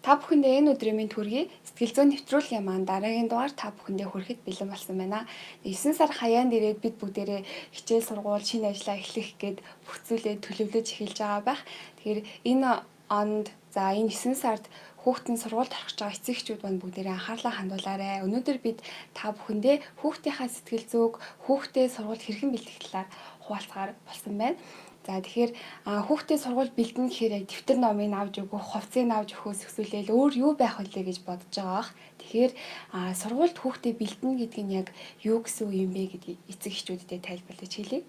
та бүхэндээ энэ өдрийн мэнд хүргэе. Сэтгэл зүйн нэвтрүүлгийн маань дараагийн дугаар та бүхэндээ хүрэхэд бэлэн болсон байна. 9 сар хаяанд ирээд бид бүгдээрээ хичээл сургууль, шинэ ажлаа эхлэх гээд бүх зүйлээ төлөвлөж эхэлж байгаа байх. Тэгэхээр энэ онд энэ 9 сард хүүхдийн сургуульд орох гэж байгаа эцэгчүүд маань бүгдээрээ анхаарлаа хандуулаарай. Өнөөдөр бид та бүхэндээ хүүхдийнхаа сэтгэл зүйг, хүүхдээ сургуульд хэрхэн бэлтгэх талаар хуваалцахаар болсон байна. За тэгэхээр хүүхдээ сургууль бэлдэнэ гэхээр яг дэвтэр номыг авч өгөх, хувцсыг авч өгөхөөс өсвөлээл өөр юу байх вэ гэж бодож байгаа бах. Тэгэхээр сургуульд хүүхдээ бэлдэнэ гэдэг нь яг юу гэсэн үг юм бэ гэдгийг эцэг эхчүүдэд тайлбарлаж хэлье.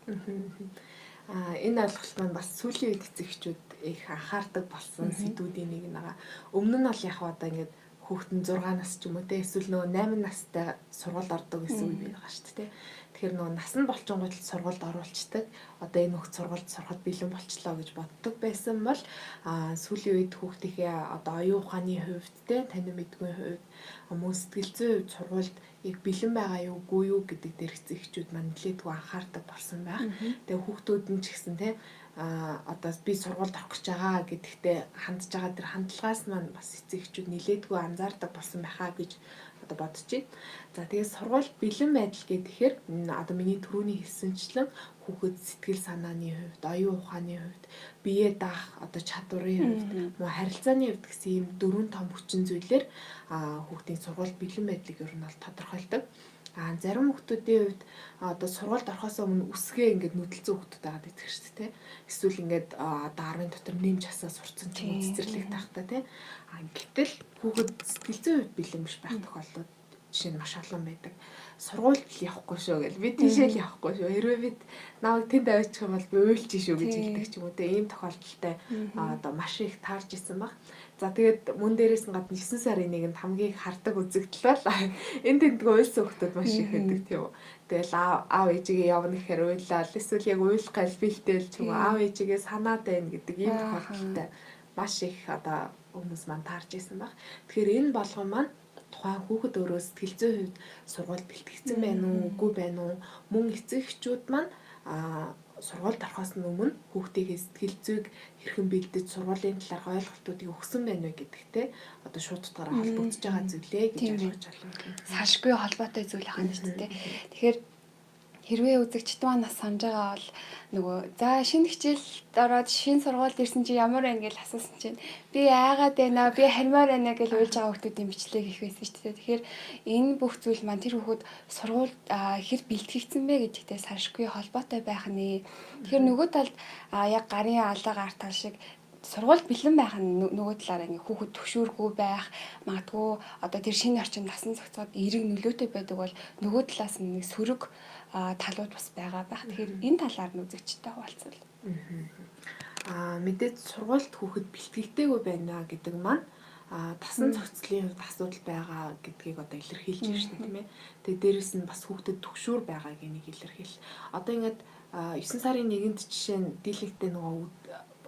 Энэ ойлголт маань бас сүүлийн үед эцэгчүүд их анхаардаг болсон сэдвүүдийн нэг нэга. Өмнө нь бол яг одоо ингээд хүүхэд нь 6 нас ч юм уу те эсвэл нөгөө 8 настай сургуульд ордог гэсэн үг байгаа шүү дээ. Тэгэхээр нөгөө нас нь болчингууд л сургуульд оруулцдаг. Одоо энэ хүүхд сургуульд сурахад бэлэн болчлоо гэж боддог байсан бол сүүлийн үед хүүхдийнхээ одоо оюун ухааны хувьд те таны мэдгүй хувьд мөн сэтгэл зүйн хувьд сургуульд яг бэлэн байгаа юу үгүй юу гэдэг дээр эцэгчүүд маань нэлээдгүй анхаардаг болсон байх. Тэгээ хүүхдүүд нь ч гэсэн те одоо би сургуульд орох гэж байгаа гэдэгтээ хандж байгаа тэр хандлагаас маань бас эцэгчүүд нэлээдгүй анзаардаг болсон байхаа гэж одоо бодож байна. За тэгээд сургууль бэлэн байдал гэхээр одоо миний түрүүний хэлсэнчлэн хүүхэд сэтгэл санааны хувьд, оюун ухааны хувьд, бие даах одоо чадварын хувьд, харилцааны хувьд гэсэн ийм дөрвөн том хүчин зүйлээр хүүхдийн сургууль бэлэн байдлыг ер нь бол тодорхойлдог. Зарим хүүхдүүдийн хувьд одоо сургуульд орохоос өмнө үсгээ ингээд нүдэлцэн хүүхдүүд байгаа гэдэг шүү дээ. Эсвэл ингээд одоо 10-ын дотор нэмж хасаа сурцсан ч юм уу цэцэрлэг таахта тий. Гэтэл хүүхэд сэтгэл зүйн хувьд бэлэн биш байх тохиолдол жишээ нь маш олон байдаг. Сургуульд явахгүй шүү гэл би тийшээ л явахгүй шүү. Хэрвээ бид намайг тэнд аваачих юм бол би уйлж шүү гэж хэлдэг ч юм уу те. Ийм тохиолдолтой одоо маш их таарж исэн баг. За тэгээд мөн дээрээс нь гадна 9 сарын 1-нд хамгийн их хардаг үзэгдэл бол энэ тэмдгөө уйлсан хүмүүс маш их байдаг тийм үү. Тэгэл аав ээжигээ явна гэхээр уйлал эсвэл яг уйлах гал бэлтэл ч юм уу аав ээжигээ санаад байна гэдэг ийм тохиолдолтой маш их одоо хүмүүс маань таарж исэн баг. Тэгэхээр энэ болгон маань тухайн хүүхэд өөрөө сэтгэл зүйн хувьд сургууль бэлтгэгдсэн байна уу, үгүй байна уу? Мөн эцэг эхчүүд маань сургуульд орохоос өмнө хүүхдийнхээ сэтгэл зүйг хэрхэн бэлдэж сургуулийн талаар ойлголтуудыг өгсөн байна вэ гэдэгтэй одоо шууд утгаараа холбогдож байгаа зүйлээ гэж ойлгож байна. Салшгүй холбоотой зүйл ахна шүү дээ. Тэгэхээр хэрвээ үзэгчд маань нас санаж байгаа бол нөгөө за шинэ хичээлд ороод шинэ сургуульд ирсэн чи ямар байна гэж асуусан чинь би айгаад байна, би харимаар байна гэж уйлж байгаа хүмүүсийн бичлэг их байсан шүү дээ. Тэгэхээр энэ бүх зүйл маань тэр хүүхэд сургуульд хэр бэлтгэгдсэн бэ гэдэгтэй салшгүй холбоотой байх нэ. Тэгэхээр нөгөө талд яг гарын алга арт тал шиг сургууль бэлэн байх нь нөгөө талаараа ингээ хүүхэд төгшөөргүй байх магадгүй одоо тэр шинэ орчинд насан зохицоод эерэг нөлөөтэй байдаг бол нөгөө талаас нь нэг сөрөг талууд бас байгаа байх. Тэгэхээр энэ талаар нь үзэгчтэй хуваалцвал. Мэдээж сургуульд хүүхэд бэлтгэгдээгүй байна гэдэг маань тасан зохицлын хувьд асуудал байгаа гэдгийг одоо илэрхийлж байна шүү дээ тийм ээ. Тэгээ дээрэс нь бас хүүхдэд төгшөөр байгааг энийг илэрхийл. Одоо ингээд 9 сарын 1-нд жишээ нь дийлэгтэй нөгөө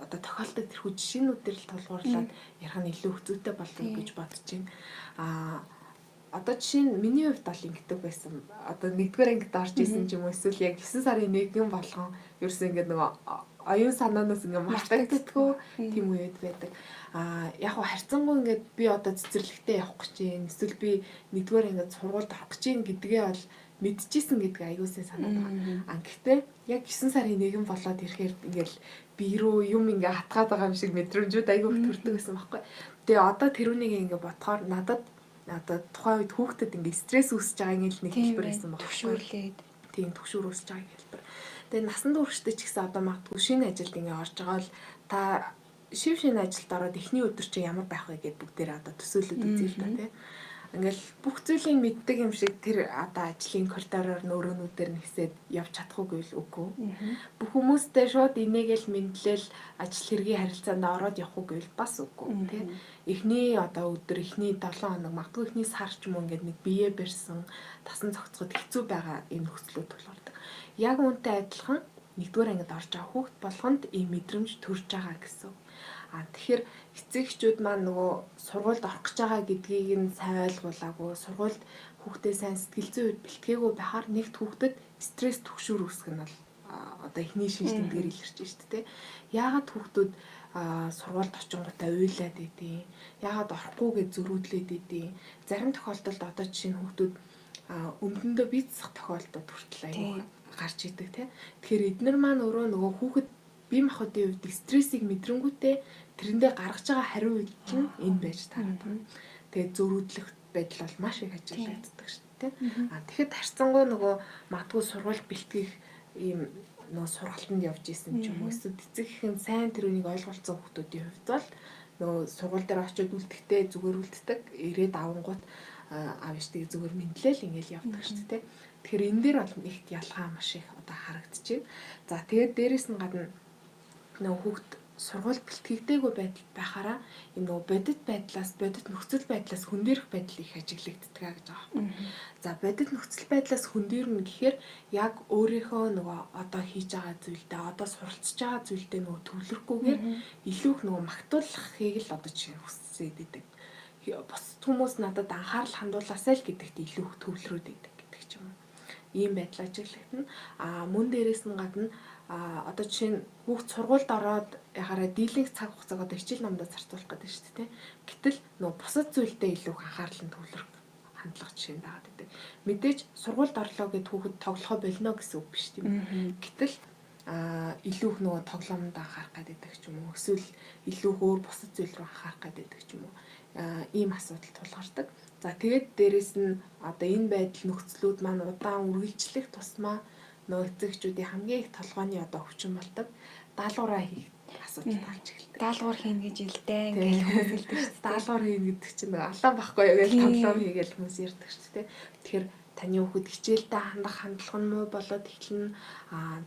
одоо тохиолддог тэрхүү жишээнүүдээр л тулгуурлаад ярих нь илүү хэцүүтэй болов гэж бодож байна. Одоо жишээ нь миний хувьд бол ингэдэг байсан. Одоо 1-р ангид орж исэн ч юм уу эсвэл яг 9 сарын 1 болгон ерөөсөө ингэ нөгөө оюун санаанаас ингэ мартагддаггүй тийм үед байдаг. Яг хөө харьцангуй ингээд би одоо цэцэрлэгтээ явах гэж юм. Эсвэл би 1-р ангид сургуульд орох гэж юм гэдгээ бол мэдчихсэн гэдэг аюулсаа санаад байгаа. Гэхдээ яг 9 сарын 1 болоод ирэхээр ингээл би рүү юм ингээ хатгаад байгаа юм шиг мэдрэмжүүд аюул их төрдөг гэсэн байхгүй. Тэгээ одоо тэрүүнийг ингээ бодохоор надад тухайн үед хүүхдэд ингээ стресс үүсэж байгааг л нэг хэлбэр байсан байна. Төвшөөрлээд. Тийм төвшөр үүсэж байгааг хэлбэр. Тэгээ насан туршдаа ч гэсэн одоо магадгүй шинэ ажилд ингээ орж байгаа бол та шинэ ажилд ороод эхний өдөр чинь ямар байх вэ гэдээ бүгдээрээ одоо төсөөлөд үзье л да тий. Ингээл бүх зүйлийг мэддэг юм шиг тэр одоо ажлын коридороор нөөрөнүүдээр нэгсээд явж чадахгүй л үгүй. Бүх хүмүүстэй шууд инээгээл мэдлэл ажил хэргийн харилцаанд ороод явахгүй л бас үгүй тий. Эхний одоо өдөр эхний 7 хоног магадгүй эхний сар ч юм уу ингээд нэг бие барьсан тасан зохицоход хэцүү байгаа энэ нөхцлүүд тулгардаг. Яг үүнтэй адилхан 1-р ангид орж байгаа хүүхд болгонд ийм мэдрэмж төрж байгаа гэсэн. Тэгэхээр эцэг эхчүүд маань нөгөө сургуульд орох гэж байгаа гэдгийг нь сайн ойлгуулаагүй, сургуульд хүүхдээ сайн сэтгэл зүйн хувьд бэлтгээгүй байхаар нэгт хүүхдэд стресс төгшөөр үүсгэх нь бол одоо эхний шинж тэмдгээр илэрч байна шүү дээ. Яагаад хүүхдүүд сургуульд очингуудаа уйлаад идэв. Яагаад орохгүй гэж зөрүүдлээд идэв. Зарим тохиолдолд одоо жишээ нь хүүхдүүд өмдөндөө бицсах тохиолдолд хүртэл аюул гарч идэг тийм. Тэгэхээр эднэр маань өөрөө нөгөө хүүхэд бие махбодын хувьд стрессийг мэдрэнгүүтээ тэрэндээ гаргаж байгаа хариу үйл чинь энэ байж таардаг. Тэгээд зөрүүдлэх байдал бол маш их ажиглагддаг шүү дээ. Тэгэхэд харьцангуй нөгөө магадгүй сургууль бэлтгэх ийм нөгөө сургалтанд явж исэн ч юм уу эсвэл эцэг эхийн сайн тэр үнийг ойлголцсон хүмүүсийн хувьд бол нөгөө сургууль дээр очиод үлдэхдээ зүгээр үлддэг, ирээд авангууд авьяаш тийг зүгээр мэдлээл ингээл явдаг шүү дээ. Тэгэхээр энэ дээр бол ихт ялгаа маш их одоо харагдчихэв. За тэгээд дээрэс нь гадна нөгөө хүүхд сургууль бэлтгэгдээгүй байдал байхаараа энэ нөгөө бодит байдлаас бодит нөхцөл байдлаас хөндөрөх байдал их ажиглагддаг гэж байгаа юм. За бодит нөхцөл байдлаас хөндөрнө гэхээр яг өөрийнхөө нөгөө одоо хийж байгаа зүйлдээ одоо суралцж байгаа зүйлдээ нөгөө төвлөрөхгүйгээр илүү их нөгөө магтуулахыг л одоо чинь хүсээд идэг. Бусад хүмүүс надад анхаарал хандуулаасай л гэдэгт илүү их төвлөрөөд идэг гэдэг ч юм уу. Ийм байдал ажиглагдана. Мөн дээрээс нь гадна одоо жишээ нь хүүхд сургуульд ороод яхаараа дийлэнх цаг хугацааг одоо хичээл номдоо зарцуулах гэдэг шүү дээ. Гэтэл нөө бусад зүйлдээ илүү их анхаарал нь төвлөрөх хандлага жишээ нь дагаад идэг. Мэдээж сургуульд орлоо гэд хүүхэд тоглохоо болно гэсэн үг биш тийм үү. Гэтэл илүү их нөгөө тоглоомд анхаарах гэдэг ч юм уу. Эсвэл илүү их өөр бусад зүйл рүү анхаарах гэдэг ч юм уу. Ийм асуудал тулгардаг. За тэгээд дээрэс нь одоо энэ байдал нөхцлүүд маань удаан үргэлжлэх тусмаа нөгөө эцэгчүүдийн хамгийн их толгойн одоо өвчин болдог даалгавраа хийх асуудал гарч эхэлдэг. Даалгавар хийнэ гэж илдээ ингээл хүмүүс хэлдэг шүү дээ. Даалгавар хийнэ гэдэг чинь нөгөө алаан байхгүй юу гэж тоглоом хийгээл хүмүүс ярьдаг шүү дээ. Тэгэхээр таны хүүхэд хичээлдээ хандах хандлага нь муу болоод эхлэн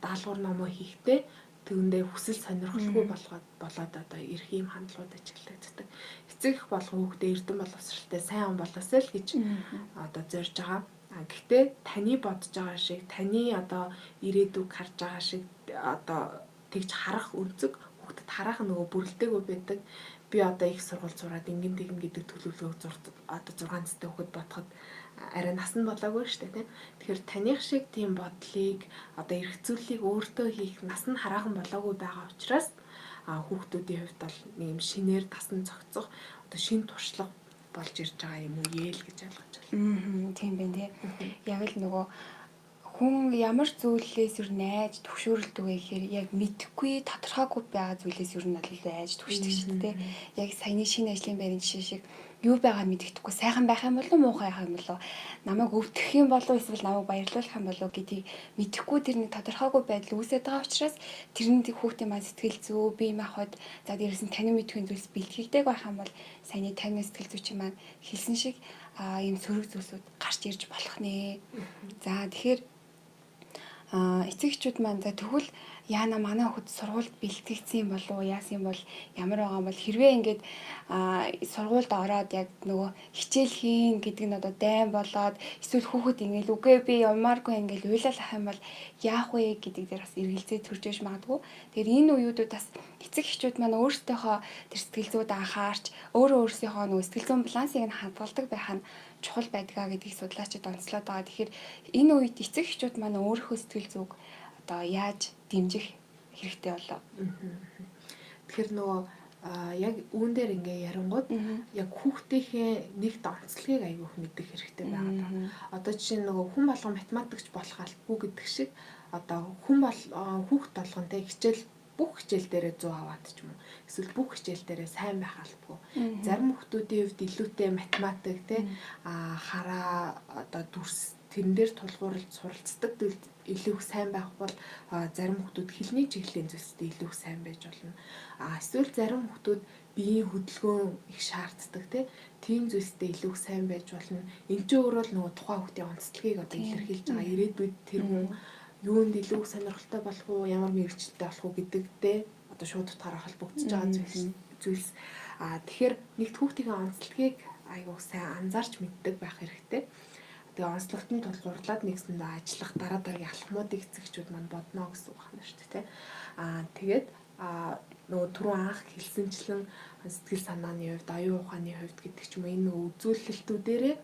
даалгавар номоо хийхдээ түүндээ хүсэл сонирхолгүй болоод одоо ирэх юм хандлагууд ажиглагддаг. Эцэг их болгон хүүхдээ эрдэм боловсралтай сайн хүн болоосай л гэж одоо зорж байгаа. Гэхдээ таны бодож байгаа шиг таны одоо ирээдүг харж байгаа шиг одоо тэгж харах өнцөг хүүхдэд харах нөгөө бүрэлдэхүй байдаг. Би одоо их сургууль зураад ингэн тэгнэ гэдэг төлөвлөгөөг одоо 6 настай хүүхэд бодоход арай насан болоогүй шүү дээ тийм. Тэгэхээр таних шиг тийм бодлыг одоо эргцүүлэлийг өөртөө хийх насан хараахан болоогүй байгаа учраас хүүхдүүдийн хувьд бол нэг юм шинээр тасан цогцох одоо шин туршлага болж ирж байгаа юм уу яэл гэж ойлгож байна. Тийм байна тийм. Яг л нөгөө хүн ямар зүйлээс юу найж төвшөөрөлдөг вэ гэхээр яг мэдхгүй тодорхойгүй байгаа зүйлээс юу нь бол айж төвшдөг шүү дээ. Яг саяны шинэ ажлын байрны жишээ шиг юу байгааг мэддэхгүй сайхан байх юм болов муухай байх юм болов намайг өвдөх юм болов эсвэл намайг баярлуулах юм болов гэдгийг мэдэхгүй тэр нэг тодорхойгүй байдал үүсээд байгаа учраас тэрний хүүхдийн маань сэтгэл зүй бие махбод за дээрээс нь таны мэдхийн зүйлс бэлтгэгдэг байх юм бол саяны таны сэтгэл зүйчин маань хэлсэн шиг ийм сөрөг зүйлсүүд гарч ирж болох нэ. За тэгэхээр эцэгчүүд маань за тэгвэл яана манай хүүхд сургуульд бэлтгэгдсэн юм болов уу яасан юм бол ямар байгаа юм бол хэрвээ ингээд сургуульд ороод яг нөгөө хичээл хийн гэдэг нь одоо дайн болоод эсвэл хүүхэд ингээл үгүй би ямааргүй ингээл уйлалах юм бол яах вэ гэдэг дээр бас эргэлзээ төрж иж магадгүй. Тэгэхээр энэ үеүдүүд бас эцэг эхчүүд маань өөрсдийнхөө тэр сэтгэл зүйд анхаарч өөрсдийнхөө нөгөө сэтгэл зүйн балансыг нь хадгалдаг байх нь чухал байдгаа гэдгийг судлаачид онцлоод байгаа. Тэгэхээр энэ үед эцэг эхчүүд маань өөрийнхөө сэтгэл зүйг одоо яаж дэмжих хэрэгтэй болоо. Тэгэхээр нөгөө яг үүн дээр ингээ ярингууд яг хүүхдийнхээ нэгт онцлогийг аягүй их мэдэх хэрэгтэй байгаа. Одоо жишээ нь нөгөө хүн болгон математикч болох албагүй гэдэг шиг одоо хүүхд болгонтэй хичээл бүх хичээл дээрээ 100 аваад ч юм уу эсвэл бүх хичээл дээрээ сайн байх албагүй. Зарим хүүхдүүдийн хувьд илүүтэй математик те хараа одоо дүрс тэрэн дээр тулгуурлаж суралцдаг илүү их сайн байх бол зарим хүүхдүүд хэлний чиглэлийн зүйлстэй илүү их сайн байж болно. Эсвэл зарим хүүхдүүд биеийн хөдөлгөөн их шаарддаг тийм зүйлстэй илүү их сайн байж болно. Энд чинь өөрөө л нөгөө тухайн хүүхдийн онцлогийг одоо илэрхийлж байгаа. Ирээдүйд тэр хүн юунд илүү их сонирхолтой болох уу, ямар мэргэжилтэй болох уу гэдэгтэй одоо шууд утгаараа холбогдож байгаа зүйлс. Тэгэхээр нэгд хүүхдийн онцлогийг айгуу сайн анзаарч мэддэг байх хэрэгтэй. Тэгээ онцлогт нь тулгуурлаад нэгсэндээ ажиллах дараа дараагийн алхмуудыг эцэгчүүд маань бодно гэсэн үг байна шүү дээ. Тэгээд нөгөө түрүү анх хэлсэнчлэн сэтгэл санааны хувьд, оюун ухааны хувьд гэдэг ч юм уу энэ нөгөө үзүүлэлтүүдээрээ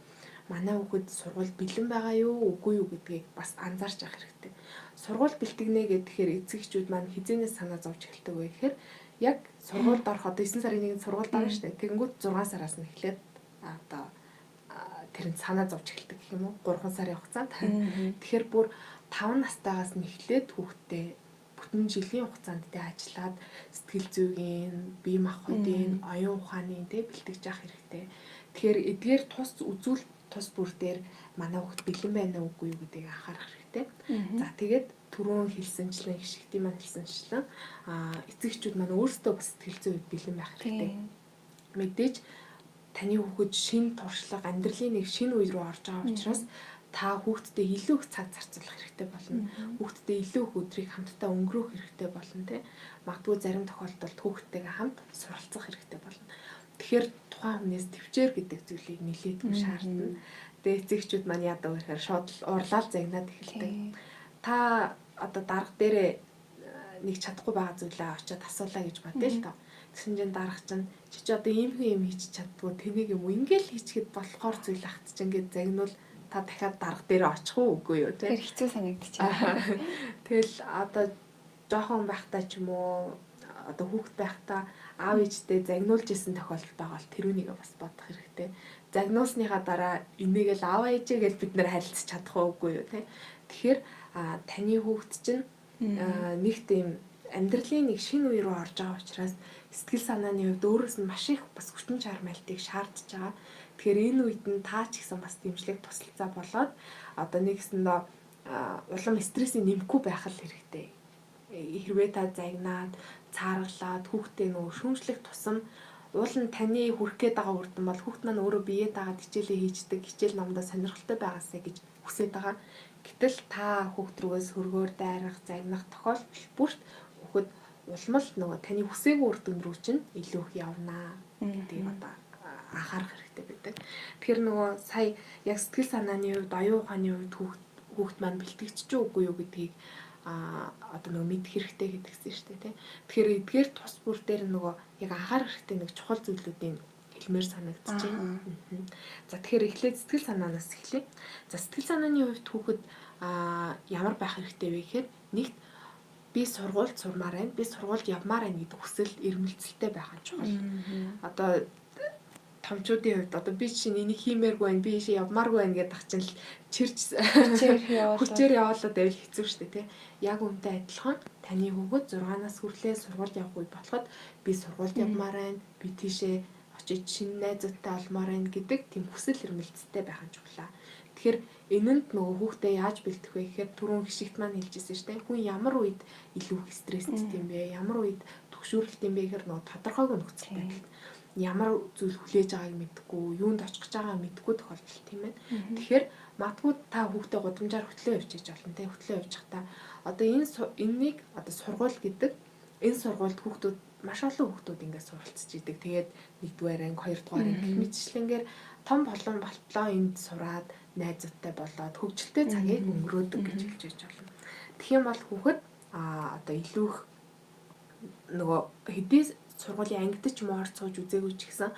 манай хүүхэд сургууль бэлэн байгаа юу үгүй юу гэдгийг бас анзаарч авах хэрэгтэй. Сургууль бэлтгэнэ гэхээр эцэг эхчүүд маань хизээнээс санаа зовж эхэлдэг вэ гэхээр яг сургуульд орох одоо 9 сарын 1-нд сургуульд орно шүү дээ. Тэгэнгүүт 6 сараас нь эхлээд одоо тэр нь санаа зовж эхэлдэг гэх юм уу 3 сарын хугацаанд. Тэгэхээр бүр 5 настайгаас нь эхлээд хүүхдээ бүтэн жилийн хугацаанд тэ ажиллаад сэтгэл зүйн, бие махбодын, оюун ухааны тэ бэлтгэж явах хэрэгтэй. Тэгэхээр эдгээр тус үзүүл тус бүр дээр манай хүүхд бэлэн байна уу үгүй юу гэдгийг анхаарах хэрэгтэй. За тэгээд түрүүн хэлсэнчлэн гişгтийн маань хэлсэнчлэн эцэг эхчүүд маань өөрсдөө бас сэтгэл зүйн бэлэн байх хэрэгтэй. Мэдээж таны хүүхэд шинэ туршлага, амьдралын нэг шинэ үе рүү орж байгаа учраас та хүүхдтэй илүү их цаг зарцуулах хэрэгтэй болно. Хүүхдтэй илүү их өдрийг хамтдаа өнгөрөөх хэрэгтэй болно те. Магадгүй зарим тохиолдолд хүүхдтэйгээ хамт суралцах хэрэгтэй болно. Тэгэхээр тухайн хүнээс төвчээр гэдэг зүйлийг нэлээдгүй шаардна. Тэгээ эцэгчүүд маань яадаг вэ гэхээр шууд урлал загнаад эхэлдэг. Та одоо дарга дээрээ нэг чадахгүй байгаа зүйлээ очиод асуулаа гэж бодъё л тоо. Тэгсэн чинь дарга чинь чи одоо ийм юм хийж чаддгүй тэнийг юм ингээл хийчихэд болохоор зүйл ахт чинь ингээд загнуул та дахиад дарга дээрээ очих уу үгүй юу те. Тэр хэцүү санагдчихаа. Тэгэл одоо жоохон байхдаа ч юм уу одоо хүүхэд байхдаа аав ээжтэй загнуулж исэн тохиолдол байгаа бол тэрүүнийг бас бодох хэрэгтэй. Загнуулсныхаа дараа энийг л аав ээжээ гэж бид нэр харилцаж чадах уугүй юу те. Тэгэхээр таны хүүхэд чинь нэг тийм амьдралын нэг шинэ үе рүү орж байгаа учраас сэтгэл санааны хувьд өөрөөс нь маш их бас хүчин чармайлтыг шаардж байгаа. Тэгэхээр энэ үед нь таа ч гэсэн бас дэмжлэг тусалцаа болоод одоо нэгсэндээ улам стрессийг нэмэхгүй байх л хэрэгтэй. Хэрвээ та загнаад, цааргалаад хүүхдээ нөгөө шүүмжлэх тусам уул нь таны хүрх гээд байгаа үр дүн бол хүүхд маань өөрөө биеэ дагаад хичээлээ хийждэг, хичээл номдоо сонирхолтой байгаасаа гэж хүсэж байгаа. Гэтэл та хүүхд рүүгээс хөргөөр дайрах, загнах тохиолдол бүрт хүүхэд улмал нөгөө таны хүсээгүй үр дүн рүү чинь илүү их явнаа гэдгийг одоо анхаарах хэрэгтэй байдаг. Тэгэхээр нөгөө сая яг сэтгэл санааны хувьд, оюун ухааны хувьд хүүхд маань бэлтгэж үгүй юу гэдгийг одоо нөгөө мэдэх хэрэгтэй гэдгсэн шүү дээ тий. Тэгэхээр эдгээр тус бүр дээр нөгөө яг анхаарах хэрэгтэй нэг чухал зүйлүүдийн хэлмээр санагдаж байна. За тэгэхээр эхлээд сэтгэл санаанаас эхлэе. За сэтгэл санааны хувьд хүүхэд ямар байх хэрэгтэй вэ гэхээр нэгт би сургуульд сурмаар байна, би сургуульд явмаар байна гэдэг хүсэл эрмэлзэлтэй байх нь чухал. Одоо томчуудын хувьд одоо би чинь энийг хиймээргүй байна, би ийшээ явмааргүй байна гэдэг чинь л чирч хүчээр явуулаад байвал хэцүү шүү дээ тий. Яг үнтэй адилхан таны хүүхэд 6-наас хүрлээ сургуульд явах үе болоход би сургуульд явмаар байна, би тийшээ очиж шинэ найзуудтай олмоор байна гэдэг тийм хүсэл эрмэлзэлтэй байх нь чухлаа. Тэгэхээр энэнд нөгөө хүүхдээ яаж бэлтэх вэ гэхээр түрүүн гişгт маань хэлжсэн шүү дээ. Хүн ямар үед илүү их стресстэй юм бэ? Ямар үед түгшүүрэлт юм бэ гэхээр нөгөө тодорхойг нөхцөл байдал. Ямар зүйл хүлээж байгааг мэдгүй, юунд очих гэж байгааг мэдгүй тохиолдол тийм ээ. Тэгэхээр магадгүй та хүүхдээ гудамжаар хөтлөө явуулчих болно те. Хөтлөө явуучих та одоо энэнийг одоо сургууль гэдэг энэ сургуульд хүүхдүүд маш олон хүүхдүүд ингээд суралцж идэг. Тэгээд 1-р анги, 2-р анги гэх мэтчлэнгээр том болон болтлоо энд сураад найзуудтай болоод хөгжилтэй цагийг өнгөрөөдөг гэж хэлж байж болно. Тэгэх юм бол хүүхэд одоо илүү их нөгөө хэдий сургуулийн ангид ч юм уу орж сууж үзээгүй ч гэсэн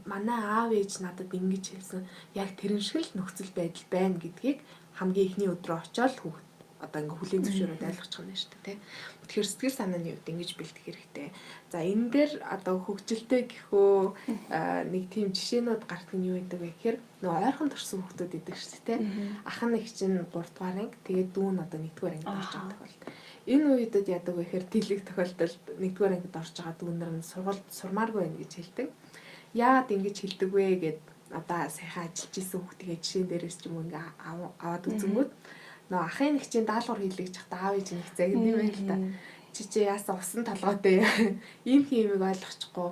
манай аав ээж надад ингэж хэлсэн яг тэрэн шиг л нөхцөл байдал байна гэдгийг хамгийн ихний өдрөө очиод хүүхэд одоо ингээ хүлийн зөвшөөрөд ойлгочих нь шүү дээ тий. Тэгэхээр сэтгэл санааны хувьд ингэж бэлтгэх хэрэгтэй. За энэ дээр одоо хөгжилтэй гэхөө нэг тийм жишээнүүд гардаг нь юу гэдэг вэ гэхээр нөгөө ойрхон төрсэн хүүхдүүд идэг шүү дээ тий. Ах нь их чинь 3-р анги тэгээд дүү нь одоо 1-р ангид орж байгаа тохиолдол. Энэ үедэд яадаг вэ гэхээр тэлэг тохиолдолд 1-р ангид орж байгаа дүүнэр нь сургуульд сурмааргүй байна гэж хэлдэг. Яагаад ингэж хэлдэг вэ гэд одоо сайхан ажиллаж исэн хүүхдийн жишээн дээрээс ч юм уу ингээ аваад үзэнгүүт нөө ахын нэг чинь даалгавар хийлгэж чад аав ээж нэг загнав юм л та. Чи яасан усан толгойтой ийм юмыг ойлгочихгүй.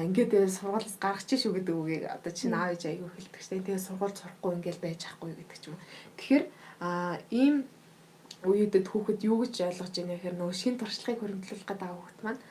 Ингээд сургуулиас гаргачих шүү гэдэг үгийг одоо чинь аав ээж аягүй хэлдэг шээ. Тэгээ сургууль сурахгүй ингээд байж ахгүй гэдэг ч юм. Тэгэхээр ийм үеүүдэд хүүхэд юу гэж ойлгож байна гэхээр нөгөө шин туршлагыг хөрөнгөлүүлэх гэдэг хүүхэд маань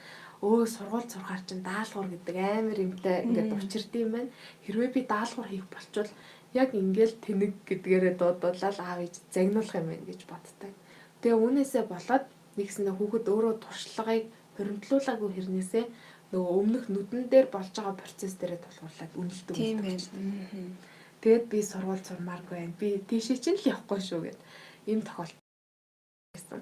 сургууль сурахаар чинь даалгавар гэдэг амар юмтай ингээд учирд юм байна. Хэрвээ би даалгавар хийх болчвол яг ингээл тэнэг гэдгээрээ дуудуулаад аав ээж загнуулах юм байна гэж боддог. Тэгээ үүнээсээ болоод нэгснээ хүүхэд өөрөө туршлагыг хөрөнгөлүүлээгүй хэрнээсээ нөгөө өмнөх нүдэн дээр болж байгаа процесс дээрээ тулгуурлаад үнэлдэг. Тэгээд би сургууль сурмааргүй байна. Би тийшээ чинь л явахгүй шүү гэд. Ийм тохиолдол байсан.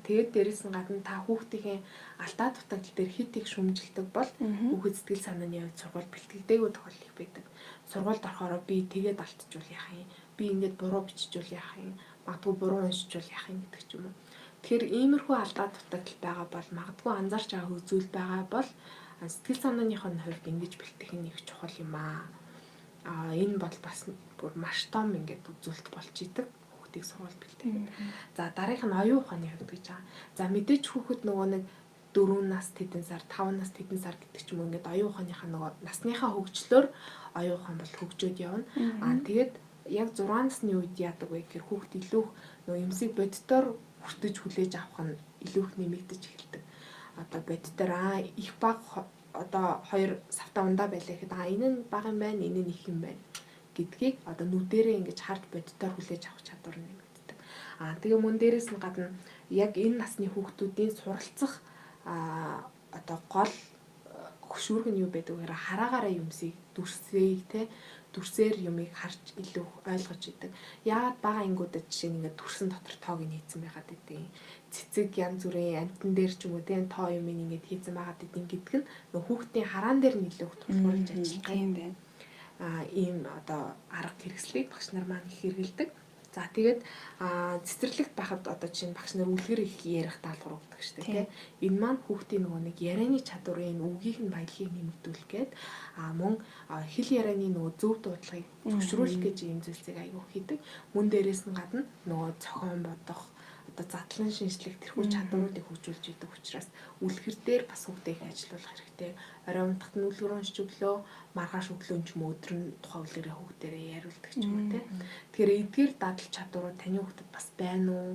Тэгээд дээрэс нь гадна та хүүхдийн алдаа дутагдал дээр хит их шүмжилдэг бол хүүхэд сэтгэл санааны хувьд сургууль бэлтгэдэггүй тохиолдол их байдаг. Сургуульд орохороо би тэгээд алдчихвал яах юм? Би ингээд буруу биччихвал яах юм? Магадгүй буруу уншчихвал яах юм гэдэг ч юм уу. Тэгэхээр иймэрхүү алдаа дутагдал байгаа бол магадгүй анзаарч байгаа үзүүл байгаа бол сэтгэл санааныхын хувьд ингэж бэлтгэх нь их чухал юм аа. Энэ бол бас бүр маш том ингээд үзүүлэлт болж идэг. Сургууль бэлтгэх. За дараагийнх нь оюун ухааны хувьд гэж байгаа. За мэдээч хүүхэд нөгөө нэг 4 нас тэдэн сар, 5 нас тэдэн сар гэдэг ч юм уу ингээд оюун ухааныхаа нөгөө насныхаа хөгжлөөр оюун ухаан бол хөгжөөд явна. Тэгээд яг 6 насны үед яадаг вэ гэхээр хүүхэд илүү нөгөө юмсыг боддоор хүртэж хүлээж авах нь илүү их нэмэгдэж эхэлдэг. Одоо боддоор их баг одоо 2 савта ундаа байлаа гэхэд энэ нь бага юм байна, энэ нь их юм байна гэдгийг одоо нүдэрээ ингэж харж боддоор хүлээж авах чадвар нэмэгддэг. Тэгээ мөн дээрээс нь гадна яг энэ насны хүүхдүүдийн суралцах одоо гол хөшүүрэг нь юу байдаг вэ? Хараагаараа юмсыг дүрсээр юмыг харж илүү ойлгож идэг. Яагаад бага ангиудад жишээ нь ингээд дүрсэн дотор тоог нь хийцэн байгаад идэг. Цэцэг янз бүрийн амтан дээр ч юм уу тийм тоо юм ингээд хийцэн байгаад идэг гэдэг нь хүүхдийн хараан дээр нь илүү тулгуурлаж ажилладаг юм байна. Ийм одоо арга хэрэгслийг багш нар маань их хэрэгэлдэг. За тэгээд цэцэрлэгт байхад одоо жишээ нь багш нар үлгэр их ярих даалгавар өгдөг шүү дээ тийм. Энэ маань хүүхдийн нөгөө нэг ярианы чадварын үгийг нь баялагийг нэмэгдүүлэх гээд мөн хэл ярианы нөгөө зөв дуудлагыг зөвшөөрөх гэж ийм зүйлсийг аягүй хийдэг. Мөн дээрээс нь гадна нөгөө зохион бодох одоо задлан шинжлэх тэрхүү чадваруудыг хөгжүүлж идэг учраас үлгэр дээр бас хүүхдээ их ажиллуулах хэрэгтэй. Орой унтахт нь үлгэр уншиж өглөө, маргааш өглөө ч юм уу өдөр нь тухайн үлгэрээ хүүхдээрээ яриулдаг ч юм уу тийм. Тэгэхээр эдгээр дадал чадварууд таны хүүхдэд бас байна уу?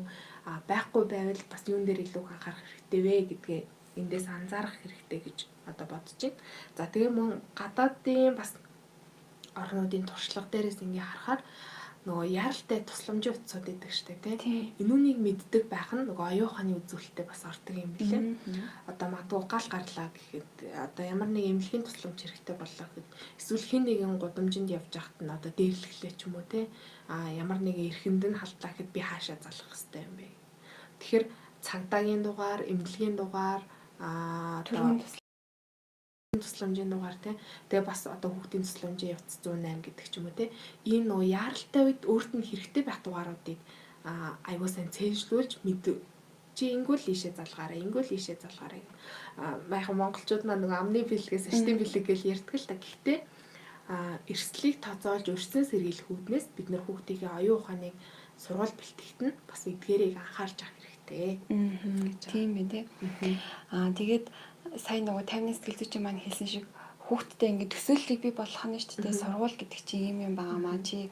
Байхгүй байвал бас юун дээр илүү анхаарах хэрэгтэй вэ гэдгээ эндээс анзаарах хэрэгтэй гэж одоо бодож байна. За тэгээ мөн гадаадын бас орнуудын туршлага дээрээс ингээ харахаар нөгөө яралтай тусламжийн утсууд байдаг штэ тий. Энүүнийг мэддэг байх нь нөгөө оюун ухааны үзүүлэлтэд бас ордог юм билээ. Одоо магадгүй гал гарлаа гэхэд одоо ямар нэг эмнэлгийн тусламж хэрэгтэй боллоо гэхэд эсвэл хэн нэгэн гудамжинд явж байхад нь одоо дээрлэхлээ ч юм уу тий. Ямар нэгэн эрхэнд нь халдлаа гэхэд би хаашаа залах хэрэгтэй юм бэ. Тэгэхээр цагдаагийн дугаар, эмнэлгийн дугаар тусламжийн дугаар тий. Тэгээ бас одоо хүүхдийн тусламжийн явц 108 гэдэг ч юм уу тий. Ийм нөгөө яаралтай үед өөрт нь хэрэгтэй байх дугааруудыг аягүй сайн цээжлүүлж чи ингүүл ийшээ залгаарай, ингүүл ийшээ залгаарай. Майхан монголчууд маань нөгөө амны бэлгээс аштын бэлэг гэж ярьдаг л та. Гэхдээ эрсдлийг тооцоолж өрсөн сэргийлэх үүднээс бид нар хүүхдийн оюун ухааныг сургууль бэлтгэхт нь бас эдгээрийг анхаарч авах хэрэгтэй. Тийм ээ тий. Тэгээд сайн нөгөө 50-ны сэтгэл зүйчин маань хэлсэн шиг хүүхдтэй ингээд төсөөллийг бий болгох нь шүү дээ. Сургууль гэдэг чинь юм байгаамаа. Чи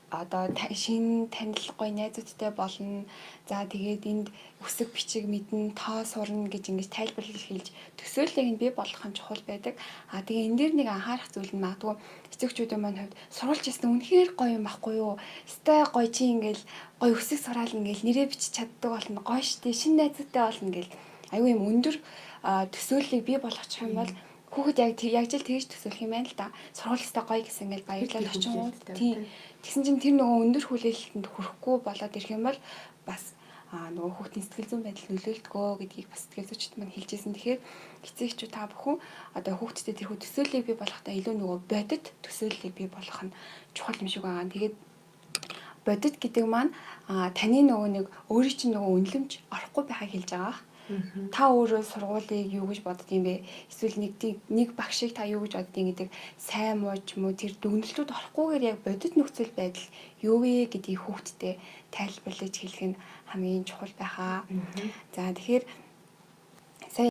одоо шинэ танил гоё найзуудтай болно. За тэгээд энд үсэг бичиг мэднэ, тоо сурна гэж ингэж тайлбарлаж хэлж төсөөллийг нь бий болгох нь чухал байдаг. Тэгээ энэ дээр нэг анхаарах зүйл нь магадгүй эцэгчүүдийн маань хувьд сурвалж ясна үнэхээр гоё юм байхгүй юу? Стай гоё чи ингээл гоё үсэг сураал ингээл нэрээ бичиж чаддаг болно. Гоё штэ шинэ найзуудтай болно гэл аюу юм өндөр төсөөллийг бий болгочих юм бол хүүхэд яг л тэгж төсөөлөх юм байна л да. Сургуулиастай гоё гэсэн ингээл баярлал очингууд тийм. Тэгсэн чинь тэр нөгөө өндөр хүлээлтэнд хүрэхгүй болоод ирэх юм бол бас нөгөө хүүхдийн сэтгэл зүйн байдал нөлөөлдгөө гэдгийг бас сэтгэл зүйчид маань хэлжсэн. Тэгэхээр эцэгчүүд та бүхэн одоо хүүхдтэй тэрхүү төсөөллийг бий болгохдоо илүү нөгөө бодит төсөөллийг бий болгох нь чухал юм шиг байгаа. Тэгээд бодит гэдэг маань таны нөгөө нэг өөрийн чинь нөгөө үнэлэмж орохгүй байхыг хэлж байгаа. Та өөрөө сургуулийг юу гэж боддгийм бэ? Эсвэл нэг багшийг та юу гэж боддгийг гэдэг сайн муу ч юм уу тэр дүгнэлтүүд орохгүйгээр яг бодит нөхцөл байдал юу вэ гэдгийг хүүхдтэй тайлбарлаж хэлэх нь хамгийн чухал байхаа. За тэгэхээр сая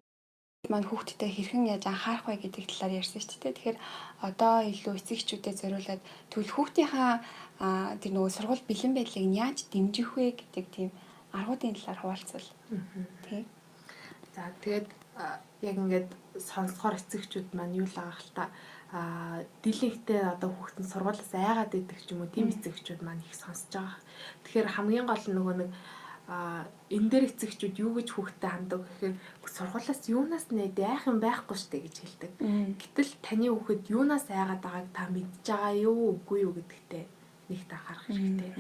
маань хүүхдтэй хэрхэн яаж анхаарах вэ гэдэг талаар ярьсан шүү дээ. Тэгэхээр одоо илүү эцэгчүүдэд зориулаад тэгвэл хүүхдийнхаа тэр нөгөө сургууль бэлэн байдлыг яаж дэмжих вэ гэдэг тийм аргуудын талаар хуваалцвал. Тий. За тэгээд яг ингээд сонсохоор эцэгчүүд маань юу л байгаа хэл та дийлэнхтэй одоо хүүхдэн сургуулиас айгаад идэх ч юм уу тийм эцэгчүүд маань их сонсож байгаа. Тэгэхээр хамгийн гол нь нөгөө нэг энэ дээр эцэгчүүд юу гэж хүүхдэд ханддаг гэхээр сургуулиас юунаас нэ айх юм байхгүй штэ гэж хэлдэг. Гэтэл таны хүүхэд юунаас айгаад байгааг та мэдж байгаа юу үгүй юу гэдэгтэй нэгт анхаарах хэрэгтэй.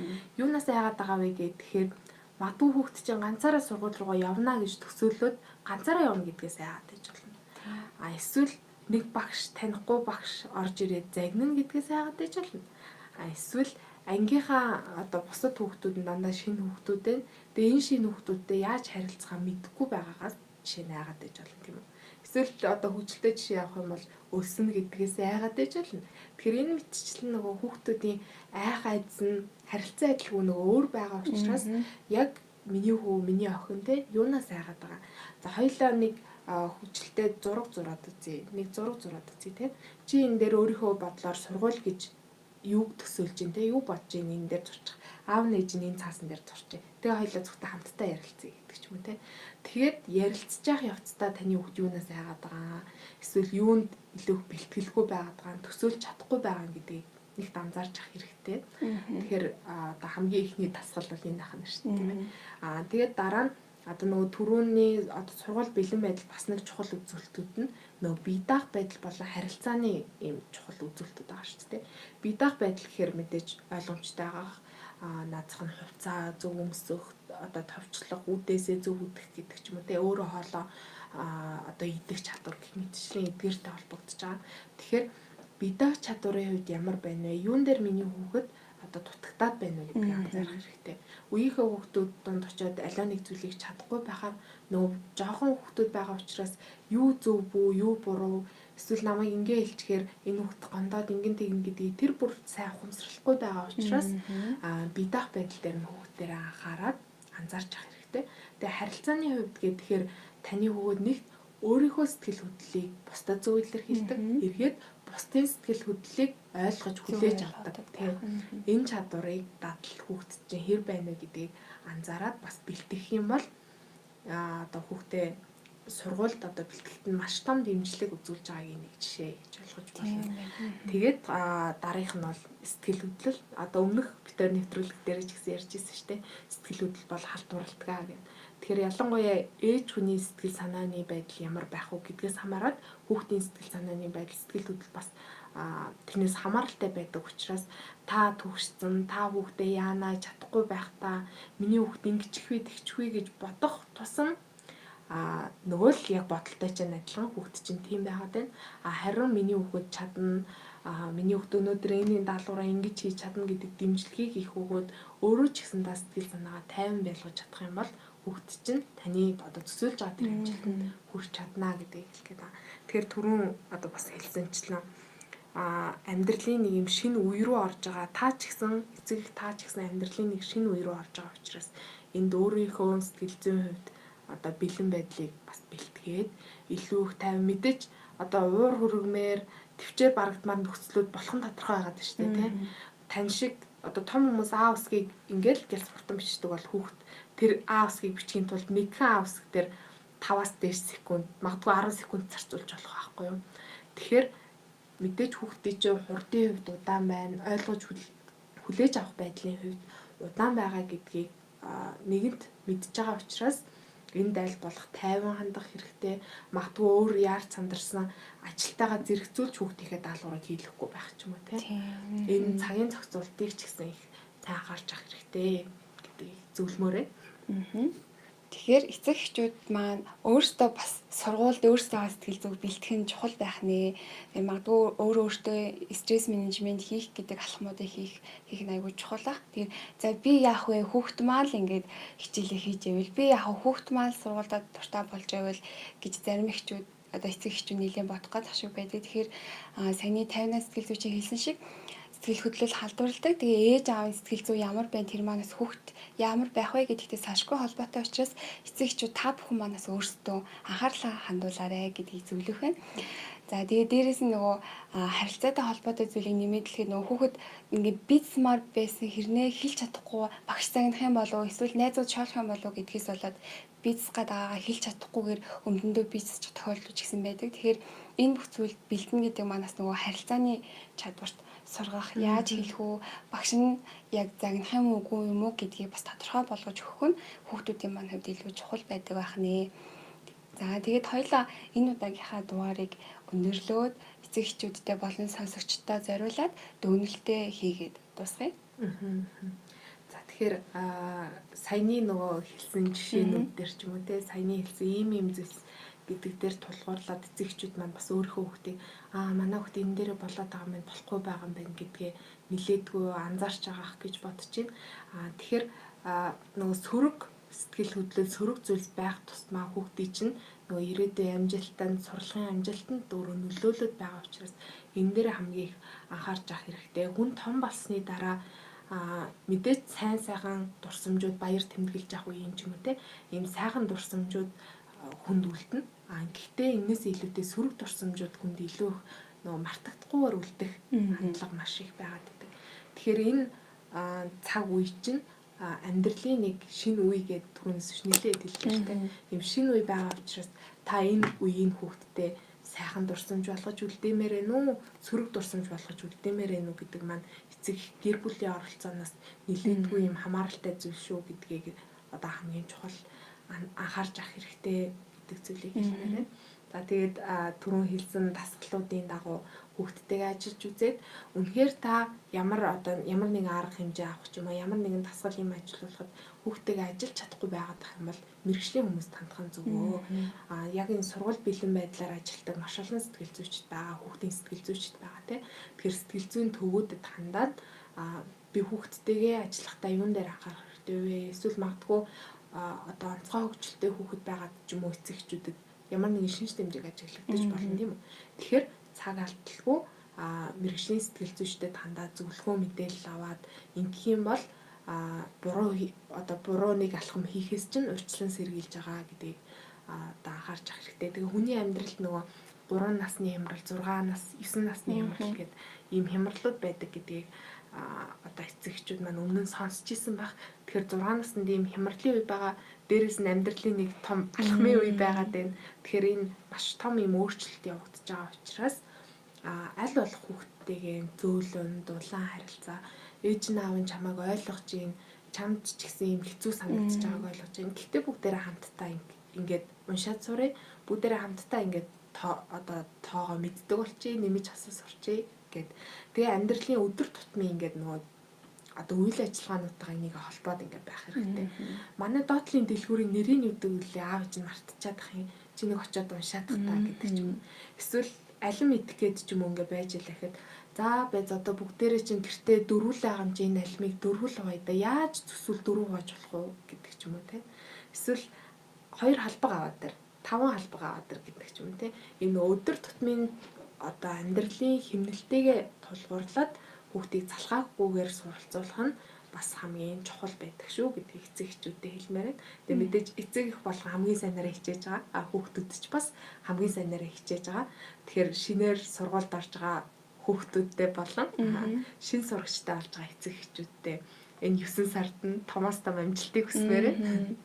Юунаас яагаад байгаа вэ гэхээр магадгүй хүүхд чинь ганцаараа сургууль руугаа явна гэж төсөөлөөд ганцаараа явна гэдгээс яагаад гэж болно. Эсвэл нэг багш танихгүй багш орж ирээд загнана гэдгээс яагаад гэж болно. Эсвэл ангийнхаа одоо бусад хүүхдүүд нь дандаа шинэ хүүхдүүд байна. Тэгээ энэ шинэ хүүхдүүдтэй яаж харилцахаа мэдэхгүй байгаагаас жишээ нь яагаад гэж болно тийм үү. Эсвэл одоо хөгжилтэй жишээ авах юм бол өснө гэдгээс яагаад гэж болно. Тэгэхээр энэ мэтчил нөгөө хүүхдүүдийн айх айдас нь харилцан адилгүй нөгөө өөр байгаа учраас яг миний хүү миний охин те юунаас айгаад байгаа. За хоёулаа нэг хөгжилтэй зураг зураад үзье. Нэг зураг зураад үзье те. Чи энэ дээр өөрийнхөө бодлоор сургууль гэж юуг төсөөлж ин те юу бодож ин энэ дээр зурчих. Аав нээж энэ цаасан дээр зурчих. Тэгээ хоёулаа зөвхөн хамтдаа ярилцъя гэдэг ч юм уу те. Тэгээд ярилцж явах явцдаа таны хүүхд юунаас айгаад байгаа. Эсвэл юунд илүү бэлтгэлгүй байгаад байгаа, төсөөлж чадахгүй байгаа гэдгийг нэгт анзаарч авах хэрэгтэй. Тэгэхээр одоо хамгийн ихний дасгал бол энэ ахна шүү дээ тийм ээ. Тэгээд дараа нь одоо нөгөө түрүүний одоо сургууль бэлэн байдал бас нэг чухал үзүүлэлтүүд нь нөгөө бие даах байдал болон харилцааны ийм чухал үзүүлэлтүүд байгаа шүү дээ. Бие даах байдал гэхээр мэдээж ойлгомжтой байгаа. Наацх нь хувцаа зөв өмсөх, одоо товчлох, үдээсээ зөв үдэх гэдэг ч юм уу те өөрөө хоолоо одоо идэх чадвар гэх мэтчлийн эдгээртэй холбогдож байгаа. Тэгэхээр бие даах чадварын хувьд ямар байна вэ? Юун дээр миний хүүхэд одоо дутагтаад байна вэ гэдгийг анзаарах хэрэгтэй. Үеийнхээ хүүхдүүд донд очиод аливаа нэг зүйлийг чадахгүй байхаар нөгөө жоохон хүүхдүүд байгаа учраас юу зөв бүү, юу буруу эсвэл намайг ингээ хэлчихээр энэ хүүхд гондоод ингэн тэгнэ гэдгийг тэр бүр сайн ухамсарлахгүй байгаа учраас бие даах байдал дээр нь хүүхдээр анхаарал анзаарч авах хэрэгтэй. Тэгээ харилцааны хувьд гэхээр таны хүүхэд нэгт өөрийнхөө сэтгэл хөдлөлийг бусдад зөв илэрхийлдэг. Эргээд бусдын сэтгэл хөдлөлийг ойлгож хүлээж авдаг. Тийм. Энэ чадварыг дадал хүүхдэд чинь хэр байна вэ гэдгийг анзаараад бас бэлтгэх юм бол одоо хүүхдээ сургуульд одоо бэлтгэхэд нь маш том дэмжлэг үзүүлж байгааг нэг жишээ гэж ойлгож байна. Тэгээд дараагийнх нь бол сэтгэл хөдлөл. Одоо өмнөх битэр нэвтрүүлэг дээр ч гэсэн ярьж ирсэн шүү дээ. Сэтгэл хөдлөл бол халдварлалтгаа гэдэг. Тэгэхээр ялангуяа ээж хүний сэтгэл санааны байдал ямар байх вэ гэдгээс хамаарат хүүхдийн сэтгэл санааны байдал, сэтгэл хөдлөл бас тэрнээс хамааралтай байдаг учраас та төгссөн, та хүүхдээ яанаа чадахгүй байхдаа миний хүүхд ингэчихвээ тэгчихвээ гэж бодох тусам нөгөө л яг бодолтой чинь адилхан хүүхд чинь тийм байгаад байна. Харин миний хүүхд чадна, миний хүүхд өнөөдөр энэ даалгавраа ингэж хийж чадна гэдэг дэмжлэгийг их өгөөд өөрөө ч гэсэн та сэтгэл санаагаа тайван байлгаж чадах юм бол хүүхд чинь таны одоо төсөөлж байгаа тэр хэмжээнд хүрч чадна гэдгийг хэлгээд байна. Тэгэхээр түрүүн одоо бас хэлсэнчлэн амьдралын нэг юм шинэ үе рүү орж байгаа. Та ч гэсэн эцэг та ч гэсэн амьдралын нэг шинэ үе рүү орж байгаа учраас энд өөрийнхөө сэтгэл зүйн хувьд одоо бэлэн байдлыг бас бэлтгээд илүү их тайван мэдээж одоо уур хүргмээр төвчээр барагдмаар нөхцлүүд болох нь тодорхой байгаад байна шүү дээ тийм. Тань шиг одоо том хүмүүс А усгийг ингээл гэл спортон бичдэг бол хүүхд тэр А усгийг бичгийн тулд нэгэн А усг дээр 5-аас дээш секунд магадгүй 10 секунд зарцуулж болох байхгүй юу. Тэгэхээр мэдээж хүүхдийн чинь хурдын хувьд удаан байна, ойлгож хүлээж авах байдлын хувьд удаан байгаа гэдгийг нэгэнт мэдж байгаа учраас энэ дайл болох тайван хандах хэрэгтэй. Магадгүй өөр яарч сандарсан ажилтайгаа зэрэгцүүлж хүүхдийнхээ даалгаврыг хийлгэхгүй байх ч юм уу тийм. Энэ цагийн зохицуултыг ч гэсэн их сайн анхаарч авах хэрэгтэй гэдгийг зөвлөмөөрэй. Тэгэхээр эцэг эхчүүд маань өөрсдөө бас сургуульд өөрсдөө сэтгэл зүг бэлтгэх нь чухал байх нэ. Магадгүй өөртөө стресс менежмент хийх гэдэг алхмуудыг хийх нь айгүй чухал ах. Тэгээд за би яах вэ? Хүүхэд маань л ингээд хичээлээ хийж ивэл би яах вэ? Хүүхэд маань сургуульд дуртай болж байвал гэж зарим эхчүүд одоо эцэг эхчүүд нэлээд бодох гад шиг байдаг. Тэгэхээр саяны 50-аас сэтгэл зүйчийн хэлсэн шиг сэтгэл хөдлөл халдварладаг. Тэгээ ээж аавын сэтгэл зүй ямар байна тэр манаас хүүхэд ямар байх вэ гэдэгтэй салшгүй холбоотой учраас эцэг эхчүүд та бүхэн манаас өөрсдөө анхаарлаа хандуулаарай гэдгийг зөвлөх байна. За тэгээ дээрэс нь нөгөө харилцаатай холбоотой зүйлийг нэмэдлэхэд нөгөө хүүхэд ингээд бицмар байсан хэрнээ хэлж чадахгүй багш загнах юм болов эсвэл найзууд шоолох юм болов гэдгээс болоод бизнес гадаагаа хэлж чадахгүйгээр өмдөндөө бизнес тохиолдож гисэн байдаг. Тэгэхээр энэ бүх зүйл бэлтэн гэдэг манаас нөгөө харилцааны чадварт сургах, яаж хэлэх үү, багш нь яг загнах юм уугүй юм уу гэдгийг бас тодорхой болгож өгөх нь хүүхдүүдийн маань хувьд илүү чухал байдаг байх нэ. За тэгээд хоёлаа энэ удаагийнхаа дугаарыг өндөрлөөд эцэг эхчүүдтэй болон сонсогчдоо зориулаад дүгнэлтээ хийгээд дуусгая. За тэгэхээр саяны нөгөө хэлсэн жишээнүүд дээр ч юм уу те саяны хэлсэн ийм зүйлс гэдэг дээр тулгуурлаад эцэгчүүд маань бас өөрийнхөө хүүхдийг манай хүүхд энэ дээр болоод байгаа юм болохгүй байгаа юм байна гэдгээ нилээдгүй анзаарч байгаах гэж бодож байна. Тэгэхээр нөгөө сөрөг сэтгэл хөдлөл сөрөг зүйлс байх тусмаа хүүхдийн чинь нөгөө ирээдүйн амжилтанд сурлагын амжилтанд өөрөө нөлөөлөд байгаа учраас энэ дээр хамгийн их анхаарч авах хэрэгтэй. Хүн том болсны дараа мэдээж сайхан дурсамжууд баяр тэмдэглэж авах үеийн ч юм уу те ийм сайхан дурсамжууд хүнд үлдэнэ. Гэхдээ энэс илүүтэй сөрөг дурсамжууд хүнд илүү их нөгөө мартагдахгүйгээр үлдэх хандлага маш их байгаад байдаг. Тэгэхээр энэ цаг үе чинь амьдралын нэг шинэ үе гэдэг түрүүнээс нэлээд хэлжтэй. Ийм шинэ үе байгаа учраас та энэ үеийн хүүхдтэй сайхан дурсамж болгож үлдээмээр ээ нү сөрөг дурсамж болгож үлдээмээр ээ нү гэдэг маань эцэг гэр бүлийн оролцооноос нэлээдгүй юм хамааралтай зүйл шүү гэдгийг одоо хамгийн чухал анхаарч авах хэрэгтэй гэдэг зүйлийг хэлмээр байна. За тэгээд түрүүн хэлсэн дасгалуудын дагуу хүүхдтэйгээ ажиллаж үзээд үнэхээр та ямар нэгэн арга хэмжээ авах ч юм уу ямар нэгэн дасгал юм ажиллуулахад хүүхдтэйгээ ажиллаж чадахгүй байгаад байх юм бол мэргэжлийн хүмүүст хандах нь зөвөө. Яг энэ сургууль бэлэн байдлаар ажилладаг маш олон сэтгэл зүйчд байгаа, хүүхдийн сэтгэл зүйчд байгаа тийм. Тэгэхээр сэтгэл зүйн төвүүдэд хандаад би хүүхдтэйгээ ажиллахдаа юун дээр анхаарах хэрэгтэй вэ? Эсвэл магадгүй одоо онцгой хөгжилтэй хүүхэд байгаад ч юм уу эцэгчүүдэд ямар нэгэн шинж тэмдэг ажиглагдаж болно тийм үү. Тэгэхээр цаг алдалгүй мэргэжлийн сэтгэл зүйчдэд хандаад зөвлөгөө мэдээлэл аваад ингэх юм бол буруу нэг алхам хийхээс чинь урьдчилан сэргийлж байгаа гэдгийг одоо анхаарч авах хэрэгтэй. Тэгээ хүний амьдралд нөгөө 3 насны хямрал, 6 нас, 9 насны хямрал гэдэг ийм хямралууд байдаг гэдгийг одоо эцэгчүүд маань өмнө нь сонсч ирсэн байх. Тэгэхээр 6 наснд ийм хямралын үе байгаа, дээрээс нь амьдралын нэг том алхмын үе байгаад байна. Тэгэхээр энэ маш том юм өөрчлөлт явагдаж байгаа учраас аль болох хүүхдтэйгээ зөөлөн, дулаан харилцаа, ээж нь аав нь чамайг ойлгож гин, чамд ч гэсэн юм хэцүү санагдаж байгааг ойлгож гин. Гэхдээ бүгдээрээ хамтдаа ингээд уншаад сурыг, бүгдээрээ хамтдаа ингээд тоогоо мэддэг болчих, нэмж асуу сурчээ гэд. Тэгээ амьдралын өдөр тутмын ингээд нөгөө одоо үйл ажиллагаануудтайгаа энийг холбоод ингээд байх хэрэгтэй. Манай доотлын дэлгүүрийн нэрийг юу гэдэг үлээ аав чинь мартчихад ах юм. Чи нэг очиод уншаад таа гэдэг ч юм. Эсвэл алин мэдгээд ч юм ингээд байж л гэхэд за байж одоо бүгдээрээ чинь гэртээ дөрвөл хагамжийн алимыг дөрвөл хойдоо яаж зүсвэл дөрөв хойж болох уу гэдэг ч юм уу те. Эсвэл 2 халбаг аваад дэр 5 халбаг аваад дэр гэдэг ч юм те. Энэ өдөр тутмын одоо амьдралын хэмнэлтэйгээ тулгуурлаад хүүхдийг залхаагүйгээр суралцуулах нь бас хамгийн чухал байдаг шүү гэдгийг эцэгчүүдэд хэлмээр байна. Тэгээ мэдээж эцэг их болгон хамгийн сайнараа хичээж байгаа. Хүүхдүүд ч бас хамгийн сайнараа хичээж байгаа. Тэгэхээр шинээр сургуульд орж байгаа хүүхдүүдтэй болон шинэ сурагчтай болж байгаа эцэг эхчүүдтэй энэ 9 сард нь томоос том амжилтыг хүсмээр байна.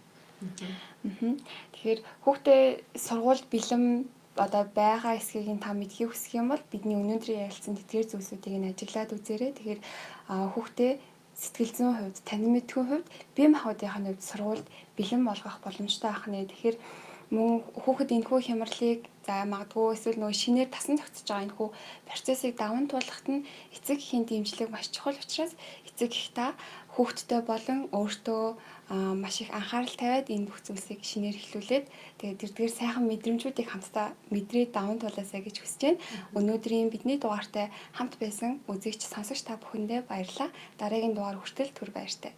Тэгэхээр хүүхдээ сургуульд бэлэн одоо байгаа эсхийг та мэдхийг хүсэх юм бол бидний өнөөдрийн ярилцсан тэтгэр зүйлсүүдийг нь ажиглаад үзээрэй. Тэгэхээр хүүхдээ сэтгэл зүйн хувьд, танин мэдхийн хувьд, бие махбодын хувьд сургуульд бэлэн болгох боломжтой байх нэ. Тэгэхээр мөн хүүхэд энэхүү хямралыг магадгүй эсвэл нөгөө шинээр тасан зохицож байгаа энэхүү процессыг даван туулахад нь эцэг эхийн дэмжлэг маш чухал учраас эцэг эх та хүүхэдтэй болон өөртөө маш их анхаарал тавиад энэ бүх зүйлсийг шинээр эхлүүлээд тэгээд тэрдгээр сайхан мэдрэмжүүдийг хамтдаа мэдрээд даван туулаасай гэж хүсэж байна. Өнөөдрийн бидний дугаартай хамт байсан үзэгч, сонсогч та бүхэндээ баярлалаа. Дараагийн дугаар хүртэл түр баяртай.